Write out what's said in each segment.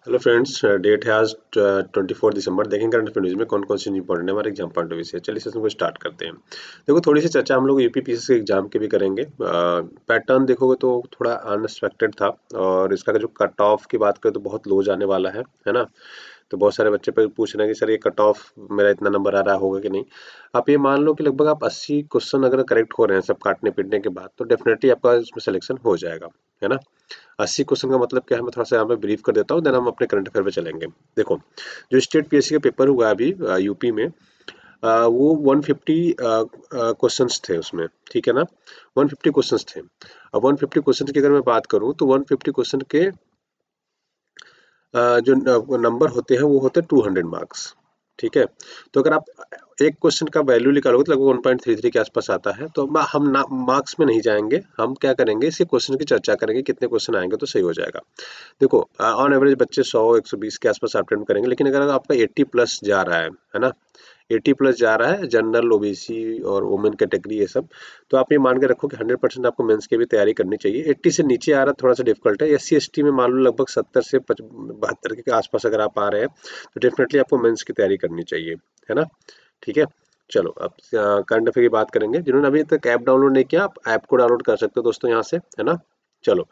Hello friends, date है आज 24 दिसंबर। देखेंगे करंट अफेयर न्यूज में कौन कौन सी इंपॉर्टेंट है हमारे एग्जाम पॉइंट ऑफ व्यू से। चलिए सेशन को स्टार्ट करते हैं। देखो, थोड़ी सी चर्चा हम लोग यूपीपीएससी के एग्जाम के भी करेंगे। पैटर्न देखोगे तो थोड़ा अनएक्सपेक्टेड था, और इसका जो कट ऑफ की बात करें तो बहुत लो जाने वाला है ना। तो बहुत सारे बच्चे पे पूछ रहे हैं कि सर ये कट ऑफ मेरा इतना नंबर आ रहा होगा कि नहीं। आप ये मान लो कि लगभग आप 80 क्वेश्चन अगर करेक्ट हो रहे हैं सब काटने पीटने के बाद, तो डेफिनेटली आपका इसमें सिलेक्शन हो जाएगा, है ना। 80 क्वेश्चन का मतलब क्या है, मैं थोड़ा सा यहाँ पे ब्रीफ कर देता हूँ, देन हम अपने करंट अफेयर पे चलेंगे। देखो, जो स्टेट पीएससी का पेपर हुआ अभी यूपी में, वो 150 क्वेश्चंस थे उसमें, ठीक है ना। 150 क्वेश्चंस थे। अब 150 क्वेश्चन की अगर मैं बात करूँ तो 150 क्वेश्चन के जो नंबर होते हैं वो होते हैं 200 मार्क्स, ठीक है। तो अगर आप एक क्वेश्चन का वैल्यू निकालोगे तो लगभग 1.33 के आसपास आता है। तो हम ना मार्क्स में नहीं जाएंगे, हम क्या करेंगे, इसी क्वेश्चन की चर्चा करेंगे, कितने क्वेश्चन आएंगे तो सही हो जाएगा। देखो, ऑन एवरेज बच्चे 100-120 के आसपास अटेम्प्ट करेंगे, लेकिन अगर आपका 80 प्लस जा रहा है ना, 80 प्लस जा रहा है, जनरल ओबीसी और वुमेन कैटेगरी ये सब, तो आप ये मान के रखो कि 100% आपको मेंस की भी तैयारी करनी चाहिए। 80 से नीचे आ रहा है थोड़ा सा डिफिकल्ट है। एससी एसटी में मान लो लगभग 70 से 72 के आसपास अगर आप आ रहे हैं, तो डेफिनेटली आपको मेंस की तैयारी करनी चाहिए, है ना। ठीक है। चलो, अब करंट अफेयर की बात करेंगे। जिन्होंने अभी तक ऐप डाउनलोड नहीं किया, आप ऐप को डाउनलोड कर सकते हो दोस्तों यहाँ से, है ना। चलो,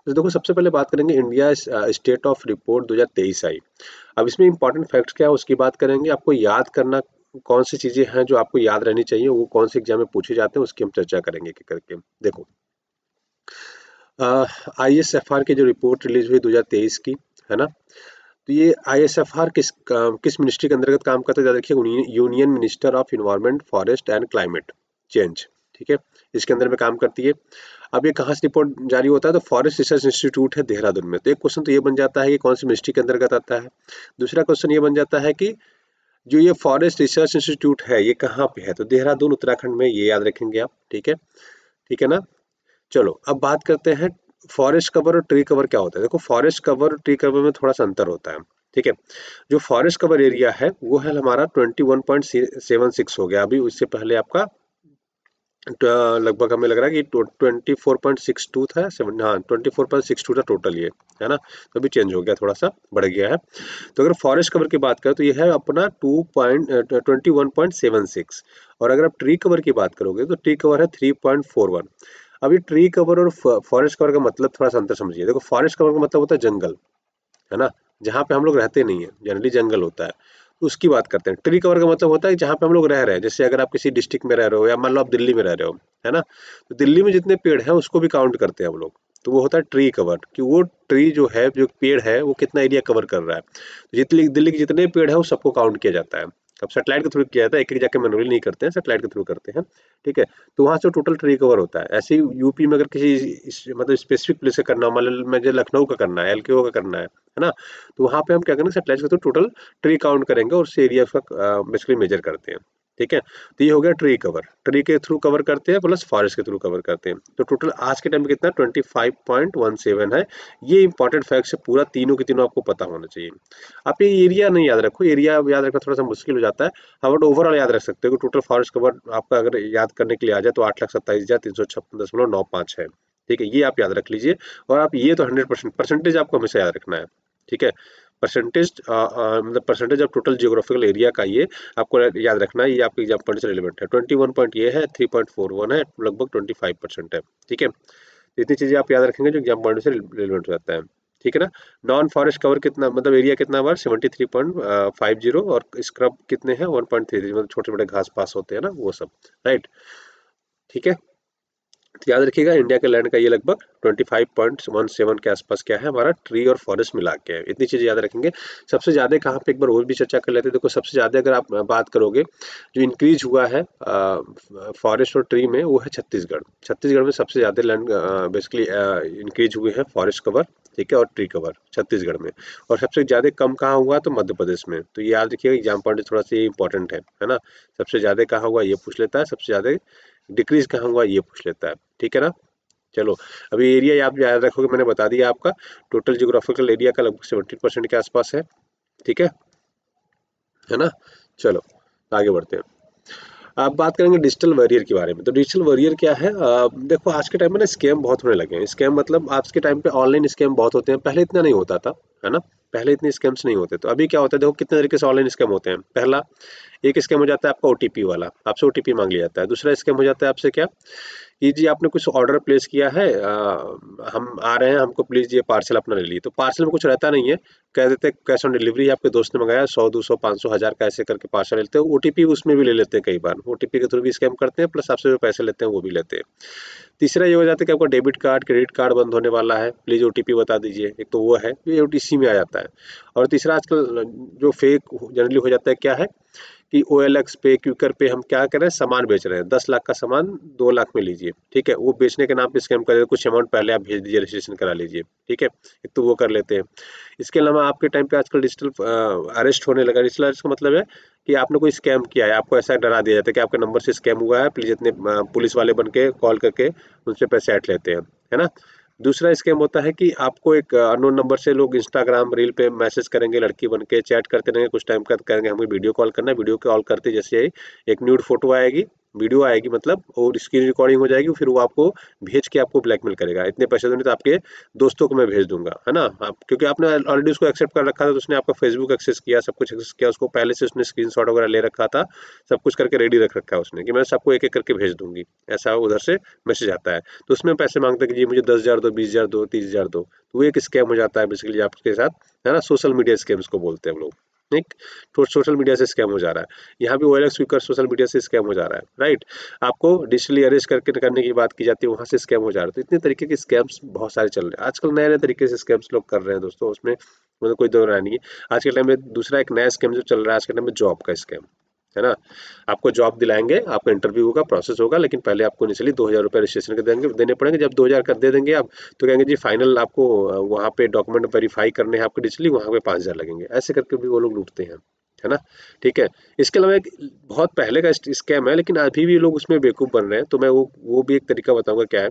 तो देखो, सबसे पहले बात करेंगे इंडिया स्टेट ऑफ रिपोर्ट 2023 आई। अब इसमें इंपॉर्टेंट फैक्ट्स क्या है उसकी बात करेंगे। आपको याद करना कौन सी चीजें हैं जो आपको याद रहनी चाहिए, वो कौन से एग्जाम में पूछे जाते हैं, उसकी हम चर्चा करेंगे कि करके। देखो, आईएसएफआर की जो रिपोर्ट रिलीज हुई 2023 की, है ना। तो ये आईएसएफआर किस मिनिस्ट्री के अंतर्गत काम करता है, याद रखिए, union minister of environment forest and climate change, ठीक है। इसके अंदर में काम करती है। अब ये कहाँ से रिपोर्ट जारी होता है, तो फॉरेस्ट रिसर्च इंस्टीट्यूट है देहरादून में। तो एक क्वेश्चन तो ये बन जाता है कि कौन सी मिनिस्ट्री के अंतर्गत आता है। दूसरा क्वेश्चन ये बन जाता है कि जो ये फॉरेस्ट रिसर्च इंस्टीट्यूट है ये कहाँ पे है, तो देहरादून उत्तराखंड में, ये याद रखेंगे आप, ठीक है ना। चलो, अब बात करते हैं फॉरेस्ट कवर और ट्री कवर क्या होता है। देखो, फॉरेस्ट कवर और ट्री कवर में थोड़ा सा अंतर होता है, ठीक है। जो फॉरेस्ट कवर एरिया है वो है हमारा 21.76 हो गया। अभी उससे पहले आपका लगभग हमें लग रहा है कि 24.62 था, हाँ 24.62 था टोटल ये, है ना। तो अभी चेंज हो गया, थोड़ा सा बढ़ गया है। तो अगर फॉरेस्ट कवर की बात करें तो ये है अपना 21.76। और अगर आप ट्री कवर की बात करोगे तो ट्री कवर है 3.41। अब ये ट्री कवर और फॉरेस्ट कवर का मतलब थोड़ा सा अंतर समझिए। देखो, फॉरेस्ट कवर का मतलब होता है जंगल, है ना, जहाँ पे हम लोग रहते नहीं है, जनरली जंगल होता है, तो उसकी बात करते हैं। ट्री कवर का मतलब होता है जहाँ पे हम लोग रह रहे हैं। जैसे अगर आप किसी डिस्ट्रिक्ट में रह रहे हो, या मान लो आप दिल्ली में रह रहे हो, है ना, तो दिल्ली में जितने पेड़ हैं उसको भी काउंट करते हैं हम लोग। तो वो होता है ट्री कवर, कि वो ट्री जो है, जो पेड़ है, वो कितना एरिया कवर कर रहा है। तो जितनी दिल्ली के जितने पेड़ है वो सबको काउंट किया जाता है। अब सेटेलाइट के थ्रू किया जाता है, एक एक जाके मैनुअली नहीं करते हैं, सेटेलाइट के थ्रू करते हैं, ठीक है। तो वहाँ से टोटल ट्री कवर होता है। ऐसे ही यूपी में अगर किसी मतलब स्पेसिफिक प्लेस का करना हो, मान लो मुझे लखनऊ का करना है, एलकेओ का करना है ना, तो वहाँ पे हम क्या करेंगे, सेटेलाइट के थ्रू टोटल ट्री काउंट करेंगे और उस एरिया का बेसिकली मेजर करते हैं, ठीक है। तो ये हो गया ट्री कवर, ट्री के थ्रू कवर करते हैं प्लस फॉरेस्ट के थ्रू कवर करते हैं। तो टोटल आज के टाइम में कितना 25.17 है। ये इंपॉर्टेंट फैक्ट्स है, पूरा तीनों के तीनों आपको पता होना चाहिए। आप ये एरिया नहीं याद रखो, एरिया याद रखना थोड़ा सा मुश्किल हो जाता है। हाँ, बट ओवरऑल याद रख सकते हो कि टोटल फॉरेस्ट कवर आपका अगर याद करने के लिए आ जाए तो 8,27,356.95 है, ठीक है। ये आप याद रख लीजिए। और आप ये तो 100% परसेंटेज आपको हमेशा याद रखना है, ठीक है। परसेंटेज मतलब percentage of total geographical area का ये आपको याद रखना है। ये आपके एग्जाम पॉइंट से रिलेवेंट है। 21 पॉइंट ये है, 3.41 है, लगभग 25% है, ठीक है। इतनी चीजें आप याद रखेंगे जो एग्जाम पॉइंट से रिलेवेंट हो जाता है, ठीक है ना। नॉन फॉरेस्ट कवर कितना, मतलब एरिया कितना हमारा 73.50, और स्क्रब कितने हैं 1.33, मतलब छोटे छोटे घास पास होते हैं ना वो सब, राइट, ठीक है। तो याद रखिएगा, इंडिया के लैंड का ये लगभग 25.17 के आसपास क्या है हमारा ट्री और फॉरेस्ट मिला के है। इतनी चीजें याद रखेंगे। सबसे ज्यादा कहाँ पे, एक बार और भी चर्चा कर लेते हैं। देखो, सबसे ज्यादा अगर आप बात करोगे जो इंक्रीज हुआ है फॉरेस्ट और ट्री में, वो है छत्तीसगढ़। छत्तीसगढ़ में सबसे ज्यादा लैंड बेसिकली इंक्रीज हुए हैं फॉरेस्ट कवर, ठीक है, और ट्री कवर छत्तीसगढ़ में। और सबसे ज्यादा कम कहाँ हुआ, तो मध्य प्रदेश में। तो ये याद रखिएगा, एग्जाम पॉइंट थोड़ा सा ये इंपॉर्टेंट है ना। सबसे ज्यादा कहाँ हुआ ये पूछ लेता है, सबसे ज्यादा डिक्रीज कहाँ हुआ ये पूछ लेता है, ठीक है ना। चलो, अभी एरिया आप याद रखोगे, मैंने बता दिया आपका टोटल जियोग्राफिकल एरिया का लगभग 70% के आसपास है, ठीक है ना। चलो, आगे बढ़ते हैं। आप बात करेंगे डिजिटल वॉरियर के बारे में। तो डिजिटल वॉरियर क्या है, देखो आज के टाइम में ना स्कैम बहुत होने लगे हैं। स्कैम मतलब आज के टाइम पे ऑनलाइन स्कैम बहुत होते हैं, पहले इतना नहीं होता था, है ना। पहले इतने स्कैम्स नहीं होते। तो अभी क्या होता है, देखो कितने तरीके से ऑनलाइन स्कैम होते हैं। पहला एक स्कैम हो जाता है आपका ओटीपी वाला, आपसे ओटीपी मांग लिया जाता है। दूसरा स्कैम हो जाता है आपसे क्या, कि जी आपने कुछ ऑर्डर प्लेस किया है, हम आ रहे हैं, हमको प्लीज़ ये पार्सल अपना ले लीजिए। तो पार्सल में कुछ रहता नहीं है, कह देते हैं कैश ऑन डिलीवरी, आपके दोस्त ने मंगाया, 100 200 500 1000 का ऐसे करके पार्सल लेते हैं। ओटीपी उसमें भी ले लेते हैं, कई बार ओटीपी के थ्रू भी स्कैम करते हैं, प्लस आपसे जो पैसे लेते हैं वो भी लेते हैं। तीसरा ये हो जाता है कि आपका डेबिट कार्ड क्रेडिट कार्ड बंद होने वाला है, प्लीज़ ओटीपी बता दीजिए, एक तो वो है, ये ओटीसी में आ जाता है। और तीसरा आजकल जो फेक जनरली हो जाता है क्या है, कि OLX पे क्यूकर पे हम क्या कर रहे हैं, सामान बेच रहे हैं, 10 लाख का सामान 2 लाख में लीजिए, ठीक है, वो बेचने के नाम पे स्कैम कर रहे हैं, कुछ अमाउंट पहले आप भेज दीजिए, रजिस्ट्रेशन करा लीजिए, ठीक है, एक तो वो कर लेते हैं। इसके अलावा आपके टाइम पे आजकल डिजिटल अरेस्ट होने लगा। डिजिटल अरेस्ट का मतलब है कि आपने कोई स्कैम किया है, आपको ऐसा डरा दिया जाता है कि आपके नंबर से स्कैम हुआ है, प्लीज इतने पुलिस वाले बन के कॉल करके उनसे पैसे ऐंठ लेते हैं, है ना। दूसरा स्कैम होता है कि आपको एक अननोन नंबर से लोग इंस्टाग्राम रील पे मैसेज करेंगे, लड़की बन के चैट करते रहेंगे, कुछ टाइम बाद कहेंगे हमें वीडियो कॉल करना है, वीडियो कॉल करते जैसे ही एक न्यूड फोटो आएगी, वीडियो आएगी मतलब, और स्क्रीन रिकॉर्डिंग हो जाएगी, फिर वो आपको भेज के आपको ब्लैकमेल करेगा, इतने पैसे दोगे तो आपके दोस्तों को मैं भेज दूंगा, है ना। आप क्योंकि आपने ऑलरेडी उसको एक्सेप्ट कर रखा था, तो उसने आपका फेसबुक एक्सेस किया, सब कुछ एक्सेस किया, उसको पहले से उसने स्क्रीनशॉट वगैरह ले रखा था, सब कुछ करके रेडी रख रखा है उसने कि मैं सबको एक एक करके भेज दूंगी, ऐसा उधर से मैसेज आता है। तो उसमें पैसे मांगते हैं कि जी मुझे 10,000 दो, 20,000 दो, 30,000 दो, तो वो एक स्कैम हो जाता है बेसिकली आपके साथ, है ना। सोशल मीडिया स्कैम्स को बोलते हैं हम लोग, ठीक। तो सोशल मीडिया से स्कैम हो जा रहा है, यहाँ भी OLX क्विकर सोशल मीडिया से स्कैम हो जा रहा है, राइट। आपको डिजिटली अरेस्ट करके करने की बात की जाती है, वहां से स्कैम हो जा रहा है। तो इतने तरीके के स्कैम्स बहुत सारे चल रहे हैं आजकल, नए नए तरीके से स्कैम्स लोग कर रहे हैं दोस्तों, उसमें मतलब कोई दो राय नहीं है। आज के टाइम में दूसरा एक नया स्कैम जो चल रहा है आज के टाइम में, जॉब का स्कैम, है ना। आपको जॉब दिलाएंगे, आपका इंटरव्यू होगा, प्रोसेस होगा, लेकिन पहले आपको इनिशियली 2,000 रुपये रजिस्ट्रेशन के देने पड़ेंगे। जब 2,000 कर दे देंगे आप, तो कहेंगे जी फाइनल आपको वहाँ पे डॉक्यूमेंट वेरीफाई करने हैं आपके डिजिटली, वहाँ पे 5,000 लगेंगे, ऐसे करके भी वो लोग लूटते हैं, है ना। ठीक है। इसके अलावा एक बहुत पहले का स्कैम है, लेकिन अभी भी लोग उसमें बेवकूफ़ बन रहे हैं, तो मैं वो भी एक तरीका बताऊंगा क्या है,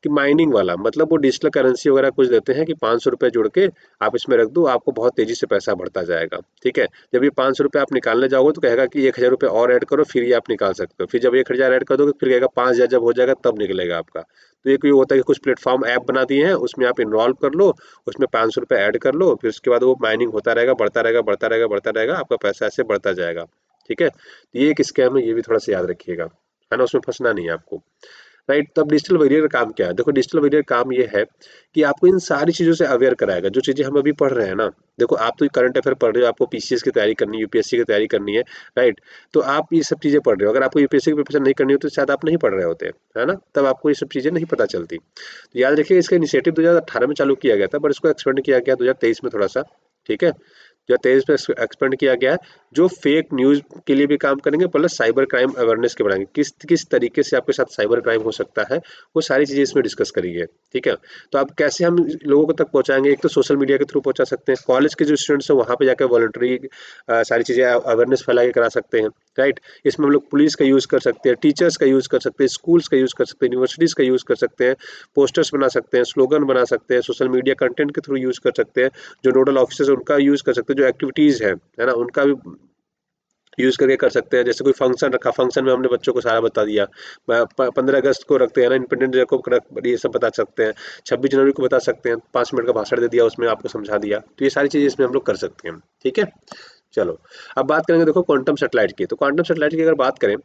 कि माइनिंग वाला, मतलब वो डिजिटल करेंसी वगैरह कुछ देते हैं कि 500 रुपये जुड़ के आप इसमें रख दो, आपको बहुत तेजी से पैसा बढ़ता जाएगा, ठीक है। जब ये 500 रुपये आप निकालने जाओगे तो कहेगा कि 1,000 रुपये और ऐड करो, फिर ये आप निकाल सकते हो, फिर जब 1,000 ऐड कर दोगे फिर कहेगा 5,000 जब हो जाएगा तब निकलेगा आपका। तो एक ये होता है कि कुछ प्लेटफॉर्म ऐप बना दिए हैं, उसमें आप इन्वॉल्व कर लो, उसमें 500 रुपये ऐड कर लो, फिर उसके बाद वो माइनिंग होता रहेगा, बढ़ता रहेगा, बढ़ता रहेगा, बढ़ता रहेगा, आपका पैसा ऐसे बढ़ता जाएगा, ठीक है। तो ये एक स्कैम है, ये भी थोड़ा सा याद रखिएगा, है ना, उसमें फंसना नहीं है आपको, राइट। तब डिजिटल वॉरियर का काम क्या है, देखो डिजिटल वॉरियर काम ये है कि आपको इन सारी चीज़ों से अवेयर कराएगा, जो चीज़ें हम अभी पढ़ रहे हैं ना। देखो आप तो करंट अफेयर पढ़ रहे हो, आपको PCS की तैयारी करनी है, UPSC की तैयारी करनी है, राइट। तो आप ये सब चीज़ें पढ़ रहे हो, अगर आपको UPSC की प्रिपरेशन नहीं करनी हो तो शायद आप नहीं पढ़ रहे होते, है ना, तब आपको ये सब चीज़ें नहीं पता चलती। तो याद रखिए इसका इनिशिएटिव 2018 में चालू किया गया था, पर इसको एक्सपेंड किया गया 2023 में थोड़ा सा, ठीक है। 2023 में एक्सपेंड किया गया है, जो फेक न्यूज़ के लिए भी काम करेंगे, प्लस साइबर क्राइम अवेयरनेस के बढ़ाएंगे, किस किस तरीके से आपके साथ साइबर क्राइम हो सकता है, वो सारी चीज़ें इसमें डिस्कस करेंगे, ठीक है। तो अब कैसे हम लोगों तक पहुंचाएंगे, एक तो सोशल मीडिया के थ्रू पहुंचा सकते हैं, कॉलेज के जो स्टूडेंट्स हैं वहाँ पे जाकर वॉलंटरी सारी चीज़ें अवेयरनेस फैला के करा सकते हैं, राइट। इसमें हम लोग पुलिस का यूज़ कर सकते हैं, टीचर्स का यूज़ कर सकते हैं, स्कूल्स का यूज़ कर सकते हैं, यूनिवर्सिटीज़ का यूज़ कर सकते हैं, पोस्टर्स बना सकते हैं, स्लोगन बना सकते हैं, सोशल मीडिया कंटेंट के थ्रू यूज़ कर सकते हैं, जो नोडल ऑफिसर्स हैं उनका यूज़ कर सकते हैं, जो एक्टिविटीज़ है ना, उनका भी यूज़ करके कर सकते हैं। जैसे कोई फंक्शन रखा, फंक्शन में हमने बच्चों को सारा बता दिया, 15 अगस्त को रखते हैं ना, इंडिपेंडेंस डे को ये सब बता सकते हैं, 26 जनवरी को बता सकते हैं, 5 मिनट का भाषण दे दिया, उसमें आपको समझा दिया, तो ये सारी चीज़ें इसमें हम लोग कर सकते हैं, ठीक है। चलो अब बात करेंगे, देखो क्वांटम सैटेलाइट की। तो क्वांटम सैटेलाइट की अगर बात करें,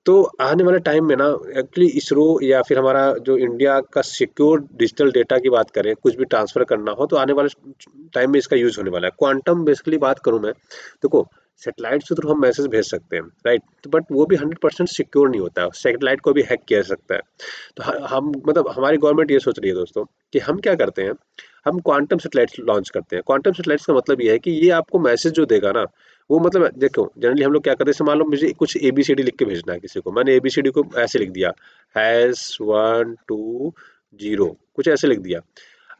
तो आने वाले टाइम में ना, एक्चुअली इसरो या फिर हमारा जो इंडिया का सिक्योर डिजिटल डेटा की बात करें, कुछ भी ट्रांसफर करना हो, तो आने वाले टाइम में इसका यूज होने वाला है। क्वांटम बेसिकली बात करूं मैं, देखो सैटेलाइट के थ्रू हम मैसेज भेज सकते हैं, राइट, तो बट वो भी 100% सिक्योर नहीं होता है, सैटेलाइट को भी हैक किया जा सकता है। तो हम मतलब हमारी गवर्नमेंट ये सोच रही है दोस्तों, कि हम क्या करते हैं, हम क्वांटम सैटेलाइट लॉन्च करते हैं। क्वांटम सैटेलाइट का मतलब ये है कि ये आपको मैसेज जो देगा ना, वो मतलब देखो जनरली हम लोग क्या करते हैं, जैसे मान लो मुझे कुछ ABCD लिख के भेजना है किसी को, मैंने ABCD को ऐसे लिख दिया, #1 2 0 कुछ ऐसे लिख दिया।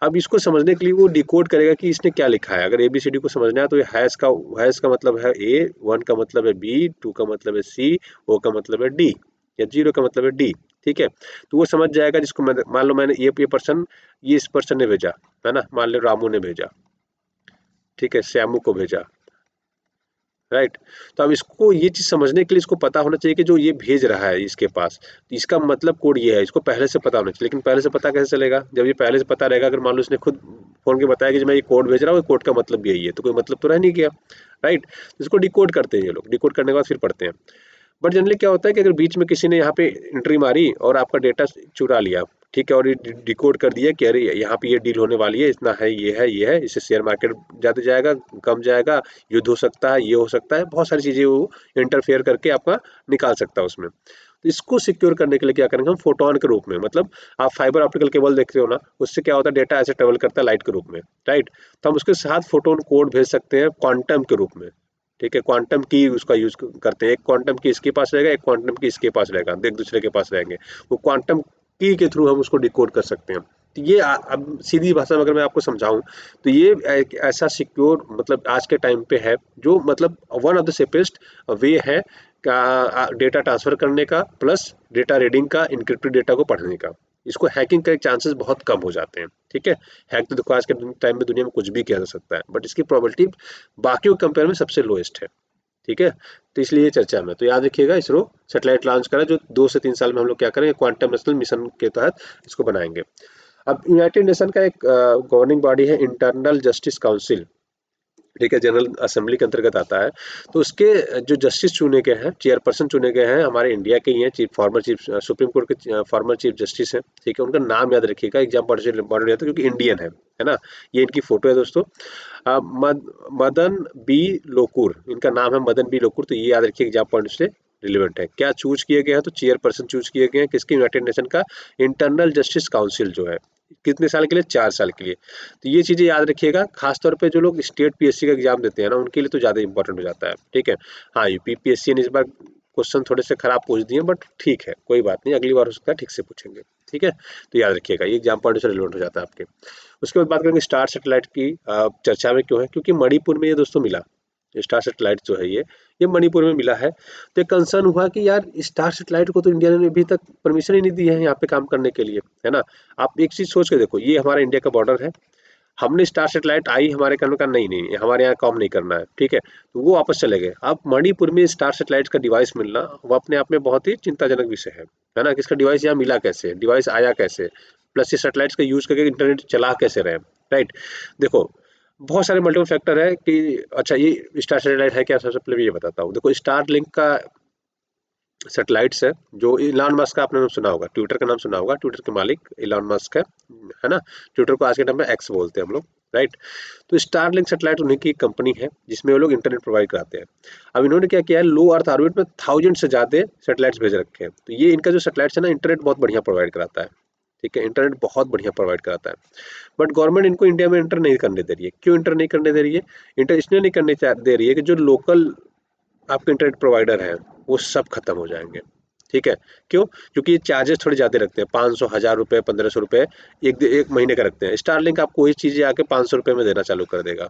अब इसको समझने के लिए वो डिकोड करेगा कि इसने क्या लिखा है। अगर ABCD को समझना है तो ये हैश का मतलब है A, 1 का मतलब है B, 2 का मतलब है C, O का मतलब है D, या 0 का मतलब है D, ठीक है। तो वो समझ जाएगा, जिसको मैं मान लो मैंने ये इस पर्सन ने भेजा, है ना, मान लो रामू ने भेजा, ठीक है, श्यामू को भेजा, राइट। तो अब इसको ये चीज़ समझने के लिए इसको पता होना चाहिए कि जो ये भेज रहा है इसके पास, तो इसका मतलब कोड ये है, इसको पहले से पता होना चाहिए। लेकिन पहले से पता कैसे चलेगा? जब ये पहले से पता रहेगा, अगर मान लो इसने खुद फ़ोन के बताया कि जो मैं ये कोड भेज रहा हूँ, ये कोड का मतलब भी यही है, तो कोई मतलब तो रह नहीं गया, राइट? तो इसको डिकोड करते हैं ये लोग, डिकोड करने के बाद फिर पढ़ते हैं। बट जनरली क्या होता है कि अगर बीच में किसी ने यहाँ पे एंट्री मारी और आपका डेटा चुरा लिया, ठीक है, और ये डिकोड कर दिया कि अरे यहाँ पे ये डील होने वाली है, इतना है, ये है, इससे शेयर मार्केट ज़्यादा जाएगा, कम जाएगा, युद्ध हो सकता है, ये हो सकता है, बहुत सारी चीज़ें वो इंटरफेयर करके आपका निकाल सकता है उसमें। तो इसको सिक्योर करने के लिए क्या करेंगे हम, फोटोन के रूप में, मतलब आप फाइबर ऑप्टिकल केबल देखते हो ना, उससे क्या होता है, डेटा ऐसे ट्रेवल करता है लाइट के रूप में, राइट? तो हम उसके साथ फोटोन कोड भेज सकते हैं क्वांटम के रूप में, ठीक है? क्वांटम की उसका यूज करते हैं, एक क्वांटम की इसके पास रहेगा, एक क्वांटम की इसके पास रहेगा, एक दूसरे के पास रहेंगे। वो क्वांटम की के थ्रू हम उसको डिकोड कर सकते हैं। तो ये अब सीधी भाषा में अगर मैं आपको समझाऊं, तो ये एक ऐसा सिक्योर, मतलब आज के टाइम पे है, जो मतलब one of the safest way है का डेटा ट्रांसफर करने का, प्लस डेटा रीडिंग का, इनक्रिप्टेड डेटा को पढ़ने का। इसको हैकिंग के चांसेस बहुत कम हो जाते हैं, ठीक है? हैक तो देखो आज के टाइम में दुनिया में कुछ भी किया जा सकता है, बट इसकी प्रोबेबिलिटी बाकियों के कंपेयर में सबसे लोएस्ट है, ठीक है? तो इसलिए ये चर्चा में, तो याद रखिएगा, इसरो सैटेलाइट लॉन्च करा, जो 2 से 3 साल में हम लोग क्या करेंगे, क्वांटम नेशनल मिशन के तहत इसको बनाएंगे। अब यूनाइटेड नेशन का एक गवर्निंग बॉडी है, इंटरनल जस्टिस काउंसिल, ठीक है, जनरल असेंबली के अंतर्गत आता है। तो उसके जो जस्टिस चुने गए हैं, चेयरपर्सन चुने गए हैं, हमारे इंडिया के ही हैं, फॉर्मर चीफ सुप्रीम कोर्ट के फॉर्मर चीफ जस्टिस हैं, ठीक है? उनका नाम याद रखिएगा, एग्जाम पढ़ने इंपॉर्टेंट रहता है क्योंकि इंडियन है ना? ये इनकी फोटो है दोस्तों। मदन बी लोकुर, इनका नाम है मदन बी लोकुर, तो ये याद रखिए, एग्जाम पॉइंट से रिलेवेंट है। क्या चूज किए गए हैं? तो चेयरपर्सन चूज किए गए हैं, किसके? यूनाइटेड नेशन का इंटरनल जस्टिस काउंसिल जो है, कितने साल के लिए? 4 साल के लिए। तो ये चीजें याद रखिएगा, खासतौर पे जो लोग स्टेट पीएससी का एग्जाम देते हैं ना, उनके लिए तो ज्यादा इंपॉर्टेंट हो जाता है, ठीक है? हाँ, यूपी पीएससी ने इस बार क्वेश्चन थोड़े से खराब पूछ दिए, बट ठीक है, कोई बात नहीं, अगली बार हो सकता है ठीक से पूछेंगे, ठीक है? तो याद रखिएगा, ये एग्जाम पॉइंट से रिलेवेंट हो जाता है आपके। उसके बाद बात करेंगे स्टार सैटेलाइट की, चर्चा में क्यों है? क्योंकि मणिपुर में ये दोस्तों मिला, स्टार सैटेलाइट जो है ये मणिपुर में मिला है। तो एक कंसर्न हुआ कि यार स्टार सैटेलाइट को तो इंडिया ने अभी तक परमिशन ही नहीं दी है यहाँ पे काम करने के लिए, है ना? आप एक चीज सोच के देखो, ये हमारा इंडिया का बॉर्डर है, हमने स्टार सैटेलाइट आई, हमारे कहने का नहीं नहीं हमारे यहाँ काम नहीं करना है, ठीक है? तो वो वापस चले गए। अब मणिपुर में स्टार सैटेलाइट का डिवाइस मिलना, वो अपने आप में बहुत ही चिंताजनक विषय है ना? कि इसका डिवाइस यहाँ मिला कैसे, डिवाइस आया कैसे, प्लस ये सैटेलाइट्स का यूज करके इंटरनेट चला कैसे रहे, राइट? देखो, बहुत सारे मल्टीपल फैक्टर है कि अच्छा ये स्टार सैटेलाइट है क्या, सबसे पहले ये बताता हूँ। देखो, स्टार लिंक का सैटेलाइट्स है, जो इलॉन मस्क का आपने नाम सुना होगा, ट्विटर का नाम सुना होगा, ट्विटर के मालिक इलॉन मस्क है ना? ट्विटर को आज के टाइम में एक्स बोलते हैं हम लोग, राइट? तो स्टारलिंक सैटेलाइट उन्हीं की कंपनी है, जिसमें वो लोग इंटरनेट प्रोवाइड कराते हैं। अब इन्होंने क्या किया है, लो अर्थ ऑर्बिट में 1000 से ज्यादा सैटेलाइट्स भेज रखे हैं। तो ये इनका जो सैटेलाइट्स है ना, इंटरनेट बहुत बढ़िया प्रोवाइड कराता है, ठीक है? इंटरनेट बहुत बढ़िया प्रोवाइड कराता है। बट गवर्नमेंट इनको इंडिया में इंटर नहीं करने दे रही है। क्यों इंटर नहीं करने दे रही है? इंटर इसलिए नहीं करने दे रही है कि जो लोकल आपके इंटरनेट प्रोवाइडर हैं, वो सब खत्म हो जाएंगे, ठीक है? क्यों? क्योंकि ये चार्जेस थोड़े ज्यादा रखते हैं, 500 1000 रुपए 1500 रुपए एक महीने का रखते हैं। स्टारलिंक आपको वही चीजें आके 500 रुपए में देना चालू कर देगा,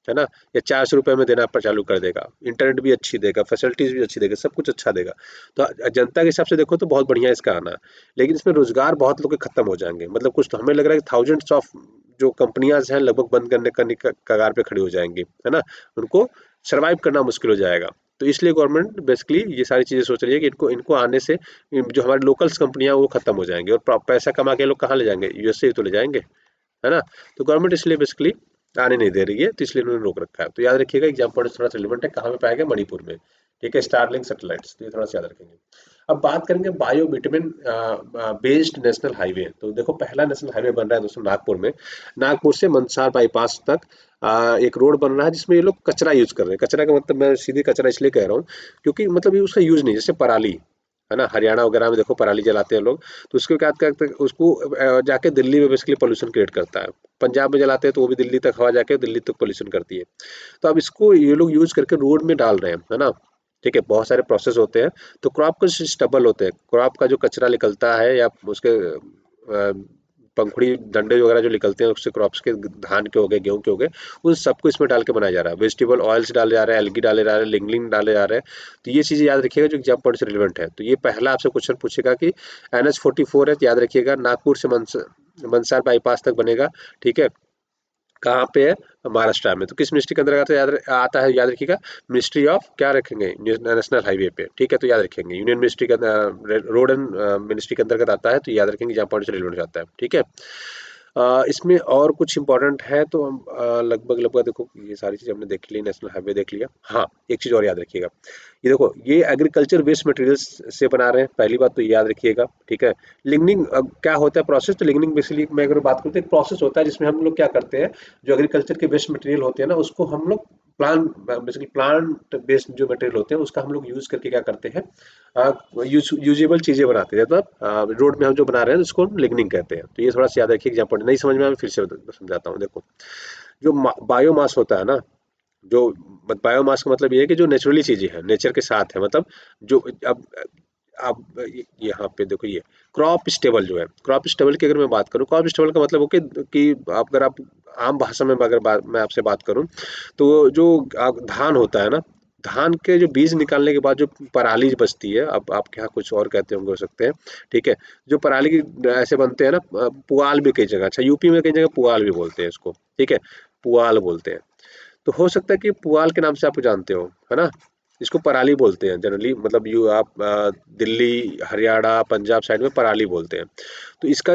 है ना? या 400 रुपए में देना पर चालू कर देगा, इंटरनेट भी अच्छी देगा, फैसिलिटीज भी अच्छी देगा, सब कुछ अच्छा देगा। तो जनता के हिसाब से देखो तो बहुत बढ़िया इसका आना है, लेकिन इसमें रोजगार बहुत लोग के खत्म हो जाएंगे। मतलब कुछ तो हमें लग रहा है कि थाउजेंड्स ऑफ जो कंपनियां हैं लगभग बंद करने की कगार पे खड़ी हो जाएंगी, है ना? उनको सर्वाइव करना मुश्किल हो जाएगा। तो इसलिए गवर्नमेंट बेसिकली ये सारी चीजें सोच रही है कि इनको इनको आने से जो हमारे लोकल्स कंपनियां वो खत्म हो जाएंगी, और पैसा कमा के लोग कहाँ ले जाएंगे? यूएसए तो ले जाएंगे, है ना? तो गवर्नमेंट इसलिए बेसिकली आने नहीं दे रही है, तो इसलिए उन्होंने रोक रखा है। तो याद रखिएगा, एग्जाम पॉइंट थोड़ा सा रिलेवेंट है, कहाँ पे पाया गया? मणिपुर में, ठीक है? स्टारलिंक सैटेलाइट्स, तो ये थोड़ा सा याद रखेंगे। अब बात करेंगे bio vitamin based national highway. तो देखो, पहला नेशनल हाईवे बन रहा है दोस्तों नागपुर में, नागपुर से मंदसौर बाईपास तक एक रोड बन रहा है, जिसमें ये लोग कचरा यूज कर रहे हैं। कचरा का मतलब मैं सीधे कचरा इसलिए कह रहा हूँ क्योंकि मतलब ये उसका यूज नहीं, जैसे पराली, है ना? हरियाणा वगैरह में देखो पराली जलाते हैं लोग, तो उसके क्या करते हैं, उसको जाके दिल्ली में बेसिकली पोल्यूशन क्रिएट करता है। पंजाब में जलाते हैं तो वो भी दिल्ली तक हवा जाके दिल्ली तक पोल्यूशन करती है। तो अब इसको ये लोग यूज करके रोड में डाल रहे हैं, है ना? ठीक है, बहुत सारे प्रोसेस होते हैं। तो क्रॉप का स्टबल होते हैं, क्रॉप का जो कचरा निकलता है, या उसके पंखुड़ी डंडे वगैरह जो निकलते हैं उससे, क्रॉप्स के, धान के हो गए, गेहूं के हो गए, उन सबको इसमें डाल के बनाया जा रहा है। वेजिटेबल ऑयल्स डाले जा रहे हैं, एल्गी डाले जा रहे हैं, लिंगलिंग डाले जा रहे हैं। तो ये चीजें याद रखिएगा जो एग्जाम पॉइंट से रिलेवेंट है। तो ये पहला आपसे क्वेश्चन पूछेगा कि NH44 है, तो याद रखिएगा नागपुर से मंदसौर बाईपास तक बनेगा, ठीक है? कहाँ पे है? महाराष्ट्र में। तो किस मिनिस्ट्री के अंतर्गत आता है याद रखिएगा, मिनिस्ट्री ऑफ क्या रखेंगे, नेशनल हाईवे पे, ठीक है, तो याद रखेंगे यूनियन मिनिस्ट्री का, रोड एंड मिनिस्ट्री के अंतर्गत आता है, तो याद रखेंगे जहाँ पॉइंट से रेलवे जाता है, ठीक है। इसमें और कुछ इंपॉर्टेंट है तो हम लगभग लगभग देखो ये सारी चीज़ हमने देख ली, नेशनल हाईवे देख लिया। हाँ, एक चीज़ और याद रखिएगा, ये देखो ये एग्रीकल्चर वेस्ट मटेरियल्स से बना रहे हैं, पहली बात तो ये याद रखिएगा, ठीक है। लिग्निंग क्या होता है प्रोसेस, तो लिग्निंग बेसिकली मैं अगर बात करूँ तो एक प्रोसेस होता है जिसमें हम लोग क्या करते हैं, जो एग्रीकल्चर के वेस्ट मटेरियल होते हैं ना, उसको हम लोग प्लांट बेसिकली प्लांट बेस्ड जो मटेरियल होते हैं उसका हम लोग यूज करके क्या करते हैं, यूजेबल चीजें बनाते हैं। मतलब रोड में हम जो बना रहे हैं उसको हम लिग्निंग कहते हैं। तो ये थोड़ा सा याद रखिए, एग्जाम्पल नहीं समझ में आया फिर से समझाता हूँ। देखो जो बायोमास होता है ना, जो बायोमास का मतलब ये है कि जो नेचुरली चीजें हैं, नेचर के साथ है, मतलब जो अब यहाँ पे देखो ये क्रॉप स्टेबल जो है, क्रॉप स्टेबल की अगर मैं बात करूँ, क्रॉप स्टेबल का मतलब हो कि अगर आप आम भाषा में अगर मैं आपसे बात करूँ, तो जो धान होता है ना, धान के जो बीज निकालने के बाद जो पराली बचती है, अब आपके यहाँ कुछ और कहते होंगे हो सकते हैं, ठीक है, जो पराली की ऐसे बनते हैं ना, पुआल भी कई जगह, अच्छा यूपी में कई जगह पुआल भी बोलते हैं इसको, ठीक है, पुआल बोलते हैं। तो हो सकता है कि पुआल के नाम से आप जानते हो, है ना। इसको पराली बोलते हैं जनरली, मतलब यू आप दिल्ली, हरियाणा, पंजाब साइड में पराली बोलते हैं। तो इसका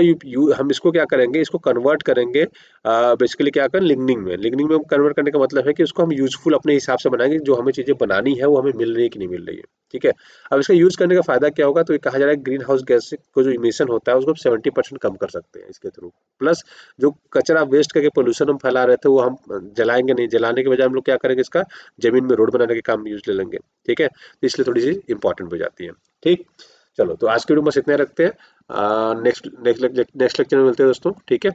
हम इसको क्या करेंगे, इसको कन्वर्ट करेंगे बेसिकली क्या करें, लिग्निंग में। लिग्निंग में कन्वर्ट करने का मतलब है कि उसको हम यूजफुल अपने हिसाब से बनाएंगे, जो हमें चीज़ें बनानी है वो हमें मिल रही है कि नहीं मिल रही है, ठीक है। अब इसका यूज करने का फायदा क्या होगा, तो ये कहा जा रहा है ग्रीन हाउस गैस को जो इमिशन होता है उसको 70% कम कर सकते हैं इसके थ्रू। प्लस जो कचरा वेस्ट करके पोल्यूशन हम फैला रहे थे वो हम जलाएंगे नहीं, जलाने के बजाय हम लोग क्या करेंगे, इसका जमीन में रोड बनाने के काम में यूज ले लेंगे, ठीक है। तो इसलिए थोड़ी सी इंपॉर्टेंट हो जाती है, ठीक। चलो तो आज की वीडियो बस इतने रखते हैं, नेक्स्ट नेक्स्ट लेक्चर में मिलते हैं दोस्तों, ठीक है।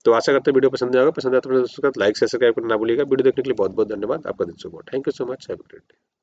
तो आशा करते हैं वीडियो पसंद आएगा, पसंद आया तो अपने दोस्तों के साथ लाइक सब्सक्राइब करना ना भूलिएगा। वीडियो देखने के लिए बहुत बहुत धन्यवाद, आपका दिन शुभ हो, thank you so much, have a great day.